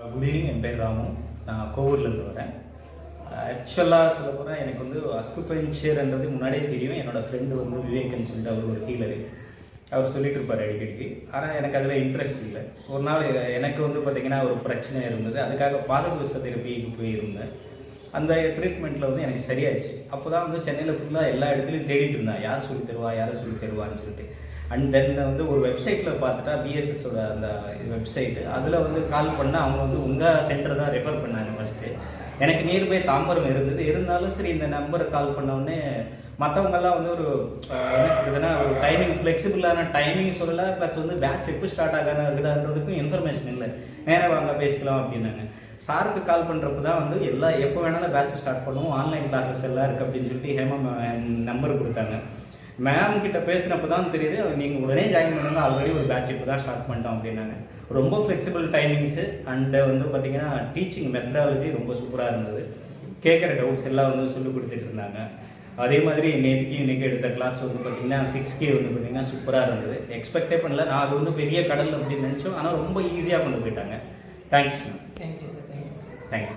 Good evening. என் பேர் ராமு. நான் கோவூர்லேருந்து வரேன். ஆக்சுவலாக சொல்ல போனால் எனக்கு வந்து அக்குபஞ்சர்ன்றது முன்னாடியே தெரியும். என்னோடய ஃப்ரெண்டு வந்து விவேக்னு சொல்லிட்டு அவர் ஒரு ஹீலரு. அவர் சொல்லிட்டு இருப்பார் அடிக்கடிக்கு. ஆனால் எனக்கு அதில் இன்ட்ரெஸ்ட் இல்லை. ஒரு நாள் எனக்கு வந்து பார்த்திங்கன்னா ஒரு பிரச்சனை இருந்தது. அதுக்காக பாதகோச தெரப்பிக்கு போயிருந்தேன். அந்த ட்ரீட்மெண்ட்டில் வந்து எனக்கு சரியாச்சு. அப்போ தான் வந்து சென்னையில் ஃபுல்லாக எல்லா இடத்துலையும் தேடிட்டு இருந்தேன், யார் சொல்லி தருவா யாரை சொல்லி தருவான்னு சொல்லிட்டு. அண்ட் தென் வந்து ஒரு வெப்சைட்டில் பார்த்துட்டா பிஎஸ்எஸோட அந்த வெப்சைட்டு, அதில் வந்து கால் பண்ணால் அவங்க வந்து உங்கள் சென்டர் தான் ரெஃபர் பண்ணாங்க ஃபஸ்ட்டு. எனக்கு நியர்பை தாம்பரம் இருந்தது. இருந்தாலும் சரி இந்த நம்பருக்கு கால் பண்ணோடனே மற்றவங்கெல்லாம் வந்து ஒரு என்ன சொல்கிறதுன்னா ஒரு டைமிங் ஃப்ளெக்சிபிளான டைமிங் சொல்லலை. ப்ளஸ் வந்து பேட்ச் எப்போ ஸ்டார்ட் ஆகுதுன்றதுக்கும் இன்ஃபர்மேஷன் இல்லை. நேராக வாங்க பேசிக்கலாம் அப்படின்னாங்க. சாருக்கு கால் பண்ணுறப்ப தான் வந்து எப்போ வேணாலும் பேட்ச் ஸ்டார்ட் பண்ணுவோம், ஆன்லைன் கிளாஸஸ் எல்லாம் இருக்குது அப்படின்னு சொல்லிட்டு ஹேமா நம்பர் கொடுத்தாங்க. மேம் கிட்ட பேசினப்போ தான் தெரியுது, நீங்கள் உடனே ஜாயின் பண்ணுங்க, ஆல்ரெடி ஒரு பேட்ச் இப்போ தான் ஸ்டார்ட் பண்ணிட்டோம் அப்படின்னாங்க. ரொம்ப ஃப்ளெக்சிபிள் டைமிங்ஸு அண்டு வந்து பார்த்திங்கன்னா டீச்சிங் மெத்தடாலஜி ரொம்ப சூப்பராக இருந்தது. கேட்குற டவுட்ஸ் எல்லாம் வந்து சொல்லிக் கொடுத்துட்டு இருந்தாங்க. அதே மாதிரி இன்றைக்கி எடுத்த கிளாஸ் வந்து பார்த்திங்கன்னா 6K வந்து பார்த்திங்கன்னா சூப்பராக இருந்தது. எக்ஸ்பெக்டே பண்ணல. நான் அது வந்து பெரிய கடல் அப்படின்னு நினச்சோம். ஆனால் ரொம்ப ஈஸியாக கொண்டு போயிட்டாங்க. Thanks ma'am. Thank you sir. Thank you.